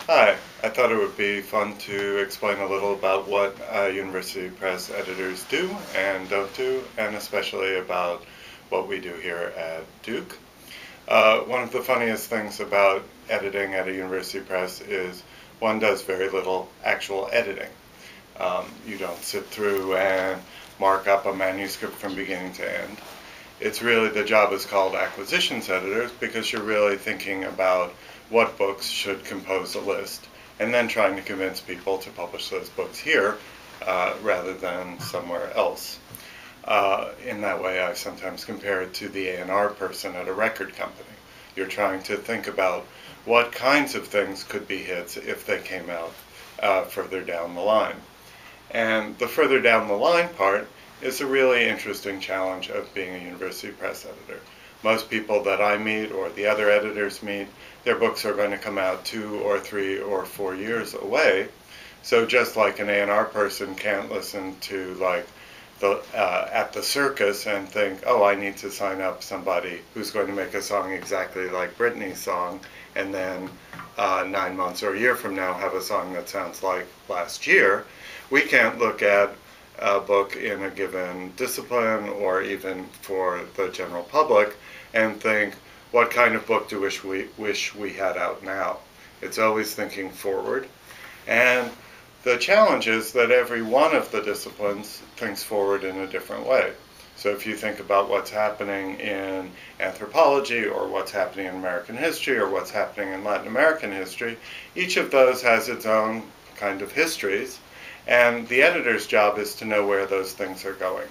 Hi, I thought it would be fun to explain a little about what university press editors do and don't do, and especially about what we do here at Duke. One of the funniest things about editing at a university press is one does very little actual editing. You don't sit through and mark up a manuscript from beginning to end. It's really, the job is called acquisitions editors because you're really thinking about what books should compose a list and then trying to convince people to publish those books here rather than somewhere else. In that way, I sometimes compare it to the A&R person at a record company. You're trying to think about what kinds of things could be hits if they came out further down the line. And the further down the line part is a really interesting challenge of being a university press editor. Most people that I meet or the other editors meet, their books are going to come out 2 or 3 or 4 years away. So just like an A&R person can't listen to like at the circus and think, oh, I need to sign up somebody who's going to make a song exactly like Britney's song, and then 9 months or a year from now have a song that sounds like last year. We can't look at a book in a given discipline or even for the general public and think, what kind of book do we wish we had out now? It's always thinking forward. And the challenge is that every one of the disciplines thinks forward in a different way. So if you think about what's happening in anthropology or what's happening in American history or what's happening in Latin American history, each of those has its own kind of histories, and the editor's job is to know where those things are going.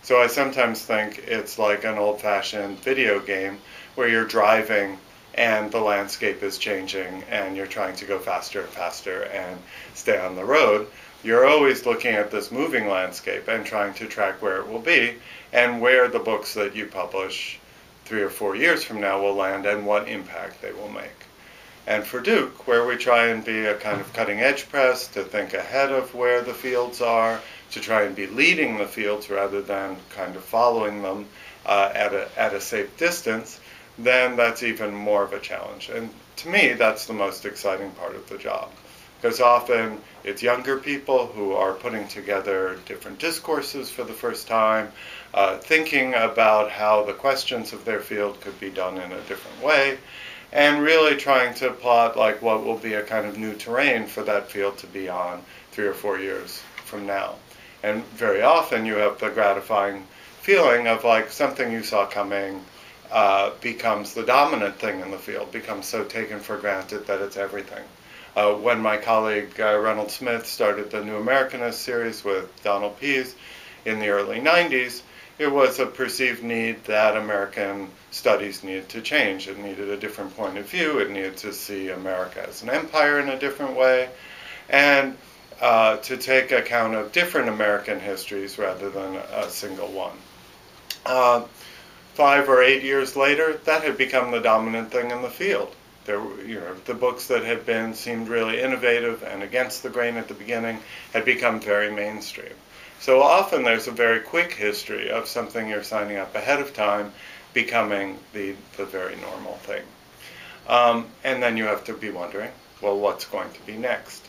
So I sometimes think it's like an old-fashioned video game where you're driving and the landscape is changing and you're trying to go faster and faster and stay on the road. You're always looking at this moving landscape and trying to track where it will be and where the books that you publish 3 or 4 years from now will land and what impact they will make. And for Duke, where we try and be a kind of cutting edge press, to think ahead of where the fields are, to try and be leading the fields rather than kind of following them at a safe distance, then that's even more of a challenge. And to me, that's the most exciting part of the job. Because often it's younger people who are putting together different discourses for the first time, thinking about how the questions of their field could be done in a different way, and really trying to plot like what will be a kind of new terrain for that field to be on 3 or 4 years from now. And very often you have the gratifying feeling of like something you saw coming becomes the dominant thing in the field, becomes so taken for granted that it's everything. When my colleague Reynolds Smith started the New Americanist series with Donald Pease in the early 90s, it was a perceived need that American studies needed to change. It needed a different point of view. It needed to see America as an empire in a different way, and to take account of different American histories rather than a single one. 5 or 8 years later, that had become the dominant thing in the field. There were, the books that had seemed really innovative and against the grain at the beginning had become very mainstream. So often there's a very quick history of something you're signing up ahead of time becoming the very normal thing. And then you have to be wondering, well, what's going to be next?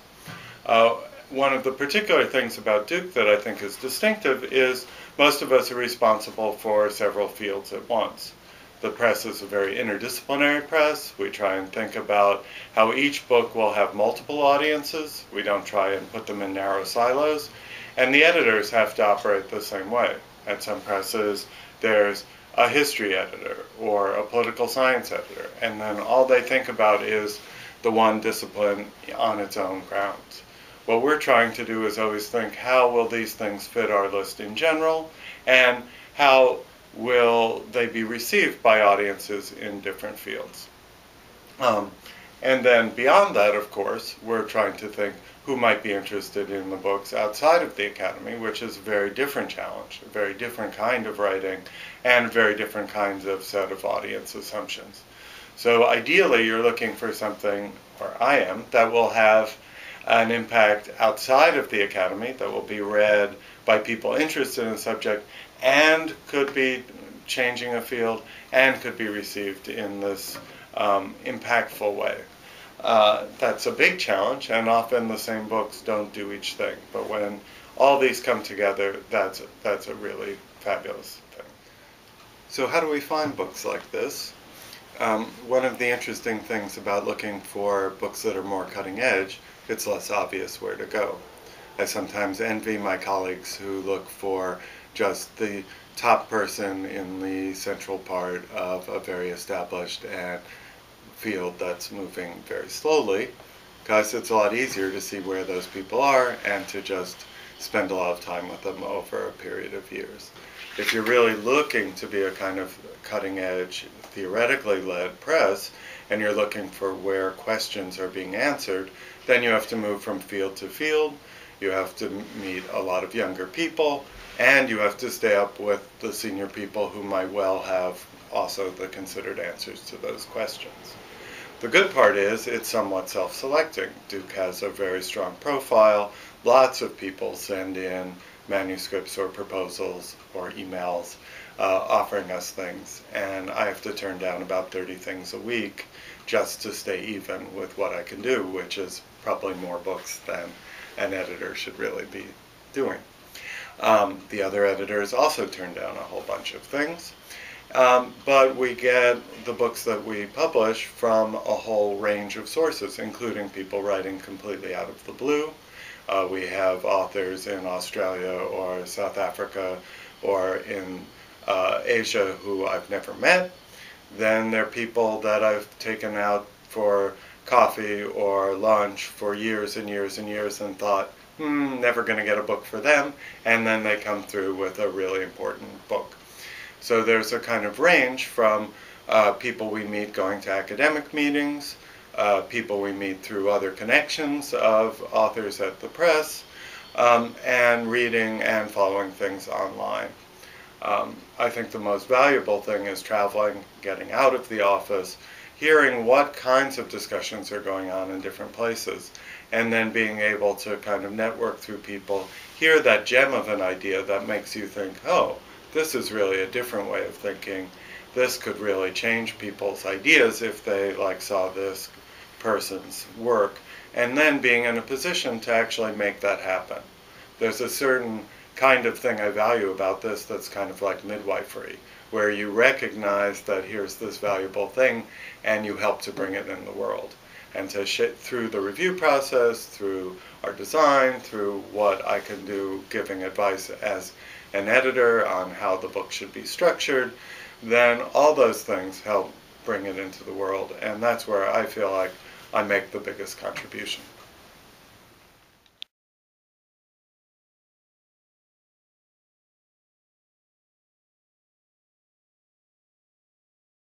One of the particular things about Duke that I think is distinctive is most of us are responsible for several fields at once. The press is a very interdisciplinary press. We try and think about how each book will have multiple audiences. We don't try and put them in narrow silos. And the editors have to operate the same way. At some presses, there's a history editor or a political science editor, and then all they think about is the one discipline on its own grounds. What we're trying to do is always think, how will these things fit our list in general, and how will they be received by audiences in different fields? And then beyond that, of course, we're trying to think who might be interested in the books outside of the academy, which is a very different challenge, a very different kind of writing, and very different kinds of set of audience assumptions. So ideally, you're looking for something, or I am, that will have an impact outside of the academy, that will be read by people interested in the subject, and could be changing a field, and could be received in this impactful way. That's a big challenge, and often the same books don't do each thing. But when all these come together, that's a really fabulous thing. So how do we find books like this? One of the interesting things about looking for books that are more cutting edge, it's less obvious where to go. I sometimes envy my colleagues who look for just the top person in the central part of a very established and field that's moving very slowly, because it's a lot easier to see where those people are and to just spend a lot of time with them over a period of years. If you're really looking to be a kind of cutting edge, theoretically led press, and you're looking for where questions are being answered, then you have to move from field to field, you have to meet a lot of younger people, and you have to stay up with the senior people who might well have also the considered answers to those questions. The good part is it's somewhat self-selecting. Duke has a very strong profile. Lots of people send in manuscripts or proposals or emails offering us things, and I have to turn down about 30 things a week just to stay even with what I can do, which is probably more books than an editor should really be doing. The other editors also turn down a whole bunch of things. But we get the books that we publish from a whole range of sources, including people writing completely out of the blue. We have authors in Australia or South Africa or in Asia who I've never met. Then there are people that I've taken out for coffee or lunch for years and years and years and thought, never going to get a book for them, and then they come through with a really important book. So there's a kind of range from people we meet going to academic meetings, people we meet through other connections of authors at the press, and reading and following things online. I think the most valuable thing is traveling, getting out of the office, hearing what kinds of discussions are going on in different places, and then being able to kind of network through people, hear that gem of an idea that makes you think, oh, this is really a different way of thinking. This could really change people's ideas if they saw this person's work, and then being in a position to actually make that happen. There's a certain kind of thing I value about this that's kind of like midwifery, where you recognize that here's this valuable thing and you help to bring it in the world. And to through the review process, through our design, through what I can do giving advice as an editor on how the book should be structured, then all those things help bring it into the world. And that's where I feel like I make the biggest contribution.